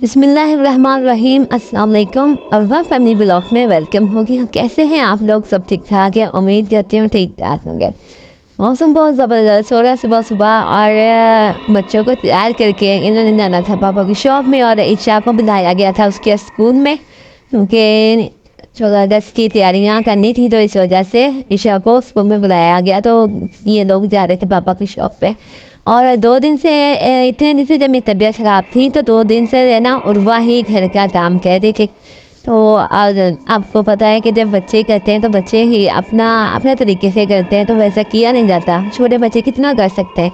बिस्मिल्लाहिर्रहमानिर्रहीम। अस्सलाम वालेकुम। अल्वा फैमिली ब्लॉग में वेलकम होगी। कैसे हैं आप लोग? सब ठीक ठाक है? उम्मीद करती हूँ ठीक ठाक होंगे। मौसम बहुत ज़बरदस्त हो रहा है सुबह सुबह, और बच्चों को तैयार करके इन्होंने जाना था पापा की शॉप में, और ईशा को बुलाया गया था उसके स्कूल में, क्योंकि 14 अगस्त की तैयारियाँ करनी थी, तो इस वजह से ईशा को स्कूल में बुलाया गया। तो ये लोग जा रहे थे पापा की शॉप पे। और 2 दिन से इतने दिन से जब मेरी तबीयत ख़राब थी, तो 2 दिन से ना उर्वा ही घर का काम कर रही थी। तो आज आपको पता है कि जब बच्चे करते हैं तो बच्चे ही अपने तरीके से करते हैं, तो वैसा किया नहीं जाता। छोटे बच्चे कितना कर सकते हैं।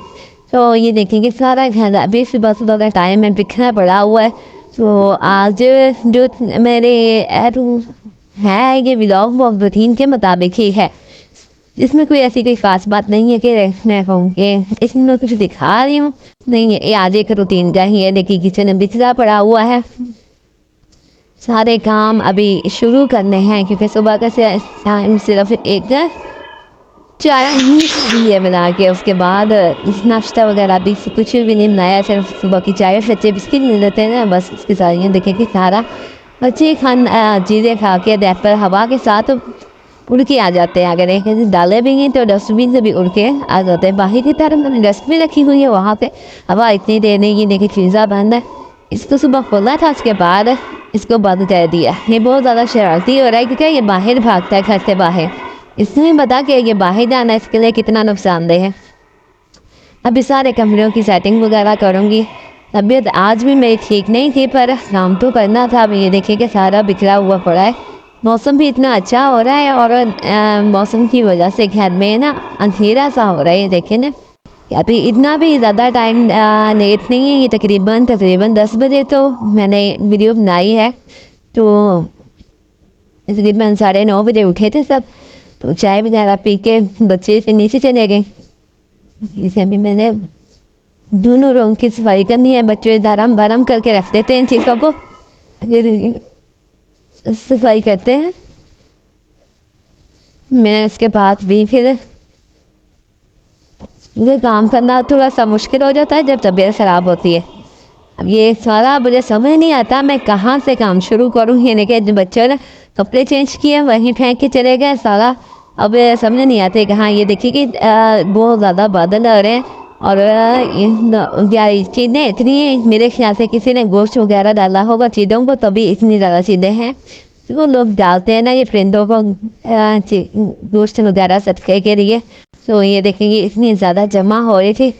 तो ये देखेंगे सारा घर अभी सुबह सुबह का टाइम है, बिखरा पड़ा हुआ है। तो आज जो मेरे है ये व्लॉग वो रूटीन के मुताबिक ही है। इसमें कोई ऐसी कोई ख़ास बात नहीं है कि मैं कहूँ कि इसमें कुछ दिखा रही हूँ, नहीं है। ये आज एक रूटीन का ही है। देखिए किचन में बिखरा पड़ा हुआ है, सारे काम अभी शुरू करने हैं, क्योंकि सुबह का टाइम सिर्फ एक चाय ही बना के, उसके बाद नाश्ता वगैरह भी कुछ भी नहीं बनाया, सिर्फ सुबह की चाय बच्चे बिस्किट मिल लेते हैं ना, बस इसके साथ देखें कि सारा बच्चे चीज़ें खा के रैपर हवा के साथ उड़ के आ जाते हैं। अगर एक डाले भी हैं तो डस्टबिन से भी उड़ के आ जाते हैं। बाहर की तरफ मैंने डस्टबिन रखी हुई है, वहाँ पे हवा इतनी देर नहीं। ये देखिए चीज़ा बंद है। इसको सुबह खोला था, उसके बाद इसको बंद कर दिया। ये बहुत ज़्यादा शरारती हो रहा है, क्योंकि ये बाहर भागता है घर से बाहर। इसने बता कि ये बाहर जाना इसके लिए कितना नुकसानदेह है। अभी सारे कमरों की सेटिंग वगैरह करूँगी। तबीयत आज भी मेरी ठीक नहीं थी, पर काम तो करना था। अभी ये देखिए कि सारा बिखरा हुआ पड़ा है। मौसम भी इतना अच्छा हो रहा है, और मौसम की वजह से घर में ना अंधेरा सा हो रहा है। ये देखिए ना, अभी इतना भी ज़्यादा टाइम लेट नहीं है। ये तकरीबन 10 बजे तो मैंने वीडियो बनाई है। तो तकरीबन 9:30 बजे उठे थे सब, तो चाय वगैरह पी के बच्चे से नीचे चले गए। इसे अभी मैंने दोनों रूम की सफाई करनी है। बच्चे धर्म भरम करके रख देते हैं इन चीज़ों को, सफाई करते हैं। मैं इसके बाद भी फिर मुझे काम करना थोड़ा सा मुश्किल हो जाता है जब तबीयत ख़राब होती है। अब ये सारा मुझे समझ नहीं आता मैं कहाँ से काम शुरू करूँ। ये नहीं कि बच्चों ने कपड़े चेंज किए वहीं फेंक के चले गए सारा। अब समझ नहीं आते कहाँ। ये देखिए कि बहुत ज़्यादा बादल आ रहे हैं, और ये चीज़ें इतनी, मेरे ख्याल से किसी ने गोश्त वगैरह डाला होगा चीज़ों को, तभी इतनी ज़्यादा चीज़ें हैं। वो लोग डालते हैं ना ये परिंदों को गोश्त वगैरह सदक़े के लिए। तो ये देखेंगे इतनी ज़्यादा जमा हो रही थी।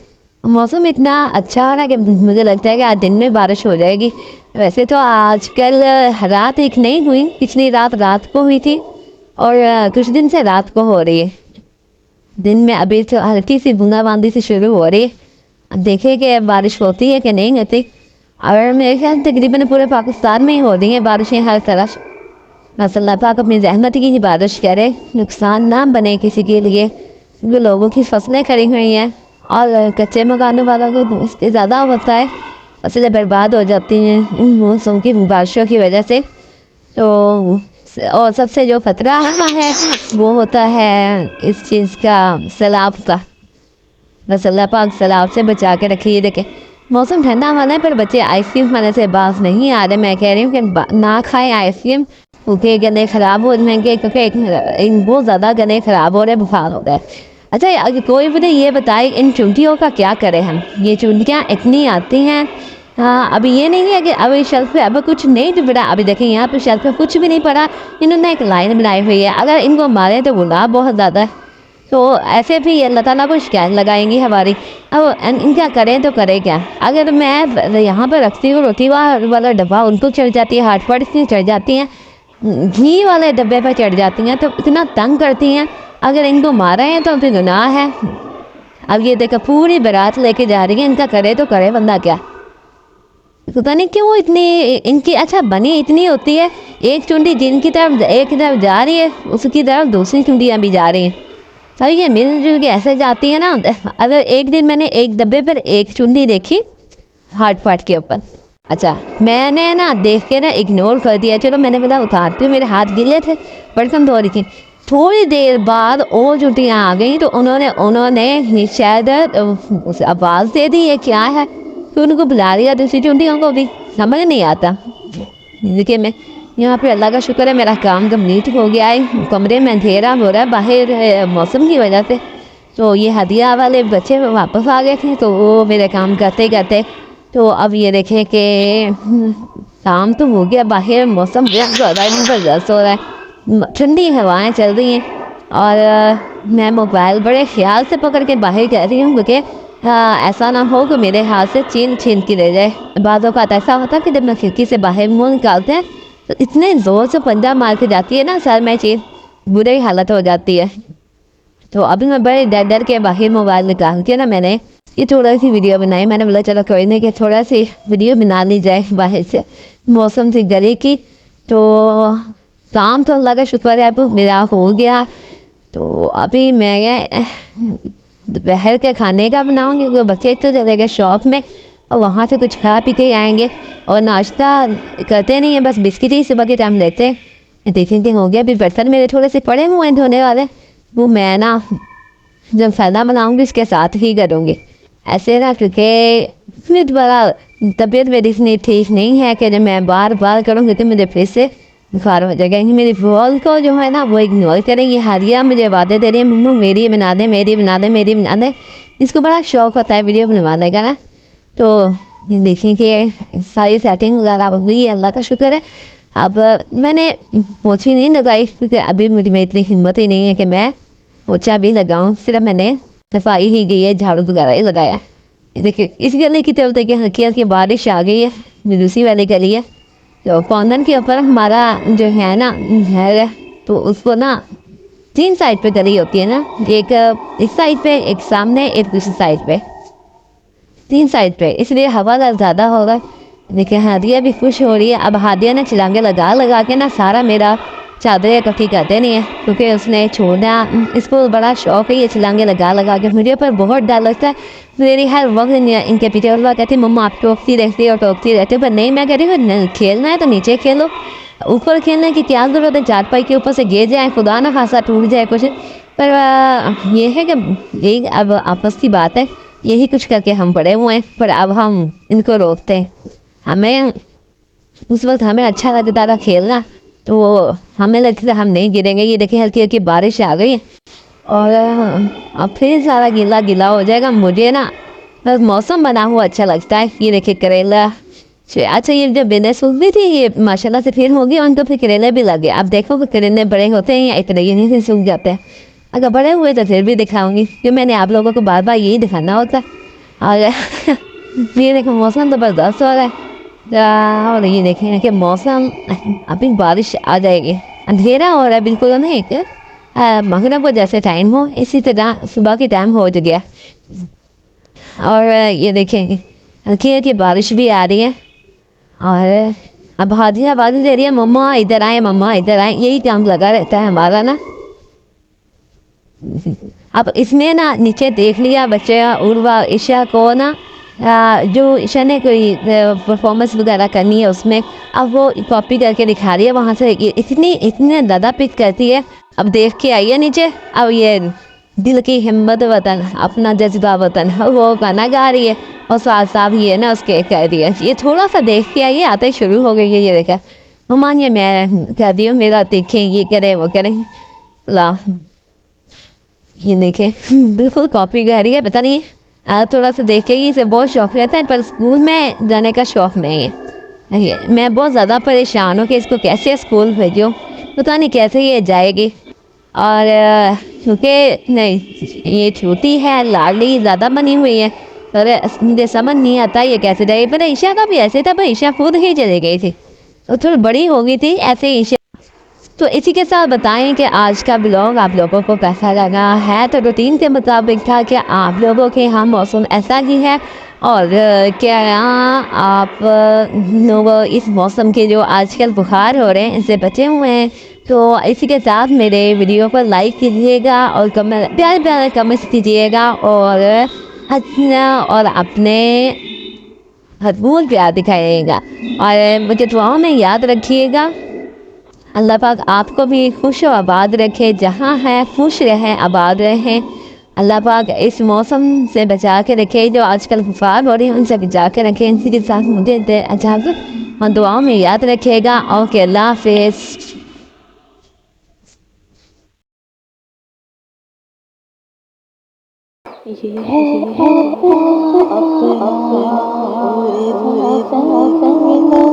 मौसम इतना अच्छा हो रहा है कि मुझे लगता है कि आज दिन में बारिश हो जाएगी। वैसे तो आजकल रात एक नहीं हुई, पिछली रात को हुई थी, और कुछ दिन से रात को हो रही है। दिन में अभी तो हल्की सी बूंदाबांदी से शुरू हो रही है। अब देखें कि बारिश होती है कि नहीं होती। और मेरे ख्याल तकरीबन पूरे पाकिस्तान में ही हो रही हैं बारिशें हर तरफ। बस अल्लाह पाक अपनी रहमत की ही बारिश करे, नुकसान ना बने किसी के लिए। जो लोगों की फसलें खड़ी हुई हैं, और कच्चे मकानों वालों को इससे ज़्यादा होता है, फसलें बर्बाद हो जाती हैं इन मौसम की बारिशों की वजह से। तो और सबसे जो खतरा है वो होता है इस चीज़ का, सैलाब का। बस अल्लाह पाक सैलाब से बचा के रखिए। देखें मौसम ठंडा वाला है, पर बच्चे आइसक्रीम खाने से बाज नहीं आ रहे। मैं कह रही हूँ कि ना खाएं आइसक्रीम, उनके गले ख़राब हो जाएंगे, क्योंकि बहुत ज़्यादा गले ख़राब हो रहे हैं, बुखार हो रहा है। अच्छा, अगर कोई मुझे ये बताए इन चुंटियों का क्या करें हम? ये चुंटियाँ इतनी आती हैं। हाँ, अभी ये नहीं है कि अभी शेल्फ पे अब कुछ नहीं पड़ा। अभी देखें यहाँ पे शेल्फ पे कुछ भी नहीं पड़ा। इन्होंने एक लाइन बनाई हुई है, अगर इनको मारें तो गुनाह बहुत ज़्यादा है। तो ऐसे भी अल्लाह ताला को शिकायत लगाएंगी हमारी। अब इनका करें तो करें क्या? अगर मैं यहाँ पर रखती हूँ रोटी वाला डब्बा, उनको चढ़ जाती है, हाथ पर इसलिए चढ़ जाती हैं, घी वाले डब्बे पर चढ़ जाती हैं, तो इतना तंग करती हैं। अगर इनको मारा है तो फिर गुनाह है। अब ये देखो पूरी बारात लेके जा रही है, इनका करे तो करे बंदा क्या। पता नहीं क्यों इतनी इनकी अच्छा बनी इतनी होती है। एक चुंडी जिनकी तरफ एक तरफ जा रही है, उसकी तरफ दूसरी चुंडियाँ भी जा रही हैं। सही है, मिलजुल के ऐसे जाती है ना। अगर एक दिन मैंने एक डब्बे पर एक चुंडी देखी हार्ट पार्ट के ऊपर। अच्छा, मैंने ना देख के ना इग्नोर कर दिया, चलो मैंने बोला उतारती हूँ, मेरे हाथ गिले थे, बर्तन धो रही थी। थोड़ी देर बाद और चुंटियाँ आ गई, तो उन्होंने शायद आवाज़ दे दी है क्या है, तो उनको बुला लिया दूसरी चुंटियों को भी, समझ नहीं आता। देखिए मैं यहाँ पे अल्लाह का शुक्र है मेरा काम कंप्लीट हो गया है। कमरे में अंधेरा हो रहा है बाहर मौसम की वजह से। तो ये हदिया वाले बच्चे वापस आ गए थे, तो वो मेरे काम करते करते तो अब ये देखें कि शाम तो हो गया, बाहर मौसम बहुत ज़्यादा ज़बरदस्त हो रहा है, ठंडी हवाएं चल रही हैं। और मैं मोबाइल बड़े ख्याल से पकड़ के बाहर कर रही हूँ, क्योंकि ऐसा ना हो कि मेरे हाथ से छीन के रह जाए। बाज़ों का ऐसा होता है कि जब मैं खिड़की से बाहर मुँह निकालते हैं तो इतने ज़ोर से पंजा मार के जाती है ना सर में, चीन बुरी हालत हो जाती है। तो अभी मैं बड़े डर डर के बाहर मोबाइल निकाल के ना मैंने ये थोड़ा सी वीडियो बनाई। मैंने बोला चलो कोई नहीं कि थोड़ा सी वीडियो बना ली जाए बाहर से मौसम से गले की। तो काम तो अल्लाह का शुक्र है अब मेरा हो गया। तो अभी मैं दोपहर के खाने का बनाऊंगी, क्योंकि बच्चे तो चले गए शॉप में और वहाँ से कुछ खा पी के आएंगे। और नाश्ता करते नहीं है, बस बिस्किट ही सुबह के टाइम लेते हैं। देखेंगे हो गया। अभी बर्तन मेरे थोड़े से पड़े हुए हैं धोने वाले, वो मैं ना जब खाना बनाऊंगी उसके साथ ही करूँगी ऐसे ना, क्योंकि फिर दोबारा तबीयत मेरी इतनी ठीक नहीं है कि जब मैं बार बार करूँगी तो मुझे फिर से बुखार हो जाएगा। मेरी बॉल को जो है ना वो इग्नोर करेंगी। हारिया मुझे वादे दे रही है मम्मू मेरी बना दे, मेरी बना दे, मेरी बना दे। इसको बड़ा शौक होता है वीडियो बनवाने का ना। तो देखें कि सारी सेटिंग वगैरह हो गई, अल्लाह का शुक्र है। अब मैंने पोछी नहीं लगाई, क्योंकि अभी मुझे में इतनी हिम्मत ही नहीं है कि मैं पोछा भी लगाऊं। सिर्फ मैंने सफाई ही गई है, झाड़ू वगैरह ही लगाया। देखिए इस गली की तरफ देखिए हल्की हल्की बारिश आ गई है, दूसरी वाली गली है। तो कॉर्नर के ऊपर हमारा जो है ना घर है, तो उसको ना 3 साइड पे गली होती है ना, एक इस साइड पे, एक सामने, एक दूसरी साइड पे, 3 साइड पे, इसलिए हवा ज़्यादा होगा। देखिए हादिया भी खुश हो रही है। अब हादिया ने छलांगे लगा लगा के ना सारा मेरा चादरें इकट्ठी करते नहीं है, क्योंकि उसने छोड़ना, इसको बड़ा शौक है ये छलांगे लगा लगा के। मुझे पर बहुत डर लगता है, मेरी हर वक्त इनके पीछे और कहती है मम्मा आप टोकती रहती है और टोकती रहती है। पर नहीं, मैं कह रही हूँ खेलना है तो नीचे खेलो, ऊपर खेलने की क्या ज़रूरत है, चारपाई के ऊपर से गिर जाए, खुदा ना खासा टूट जाए कुछ। पर ये है कि यही अब आपस की बात है, यही कुछ करके हम पड़े हुए हैं। पर अब हम इनको रोकते हैं। हमें उस वक्त हमें अच्छा लगता था खेलना, तो हमें लगता था हम नहीं गिरेंगे। ये देखिए हल्की हल्की बारिश आ गई है और अब फिर सारा गीला गीला हो जाएगा। मुझे ना बस मौसम बना हुआ अच्छा लगता है। ये देखिए करेला, अच्छा ये जब बेने सूख गई थी ये माशाल्लाह से फिर होगी, और तो फिर करेले भी लगे। अब देखो कि करेले बड़े होते हैं या इतने ही नहीं से सूख जाते हैं। अगर बड़े हुए तो फिर भी दिखाऊंगी, क्योंकि मैंने आप लोगों को बार बार यही दिखाना होता है। और ये देखो मौसम ज़बरदस्त हो रहा है। और ये देखें कि मौसम अभी बारिश आ जाएगी, अंधेरा हो रहा है बिल्कुल नहीं कि मगरिब को जैसे टाइम हो इसी तरह सुबह के टाइम हो गया। और ये देखें हल्की हल्की बारिश भी आ रही है। और अब हादिया आवाज़ दे रही है मम्मा इधर आए, मम्मा इधर आए, यही काम लगा रहता है हमारा ना। अब इसमें ना नीचे देख लिया बच्चे उर्वा ईशा को ना जो ईशा ने कोई परफॉर्मेंस वगैरह करनी है उसमें, अब वो कॉपी करके दिखा रही है वहाँ से। इतने ज़्यादा पिक करती है। अब देख के आई है नीचे, अब ये दिल की हिम्मत वतन अपना जज्बा वतन वो गाना गा रही है और साथ साथ ये ना उसके कह रही है। ये थोड़ा सा देख के आई है, आते ही शुरू हो गई है। ये देखा मम्मा ये मैं कह दी हूँ मेरा देखें ये करें वो करें, ला ये देखें बिल्कुल कॉपी कर रही है। पता नहीं थोड़ा सा देखेगी, इसे बहुत शौक रहता है, पर स्कूल में जाने का शौक नहीं है। मैं बहुत ज़्यादा परेशान हूँ कि इसको कैसे स्कूल भेजूँ, पता नहीं कैसे ये जाएगी। और क्योंकि नहीं ये छोटी है, लाडली ज़्यादा बनी हुई है, और मुझे समझ नहीं आता ये कैसे जाएगी। पर ईशा का भी ऐसे था, पर ईशा खुद ही चली गई थी, तो थोड़ी बड़ी हो गई थी ऐसे ईशा। तो इसी के साथ बताएं कि आज का ब्लॉग आप लोगों को कैसा लगा है। तो रूटीन के मुताबिक था कि आप लोगों के यहाँ मौसम ऐसा ही है, और क्या आप लोग इस मौसम के जो आजकल बुखार हो रहे हैं इससे बचे हुए हैं। तो इसी के साथ मेरे वीडियो को लाइक कीजिएगा और कमेंट प्यारे प्यारे कमेंट्स कीजिएगा, और अपने हजबूल प्यार दिखाइएगा, और मुझे दुआओं में याद रखिएगा। अल्लाह पाक आपको भी खुश और आबाद रखे, जहाँ है खुश रहें, आबाद रहें। अल्लाह पाक इस मौसम से बचा के रखे, जो आजकल खुफार हो रही हैं उनसे बचा के रखे। इसी के साथ मुझे इजाज़त और दुआओं में याद रखिएगा। ओके, अल्लाह हाफिज़। ये है अपना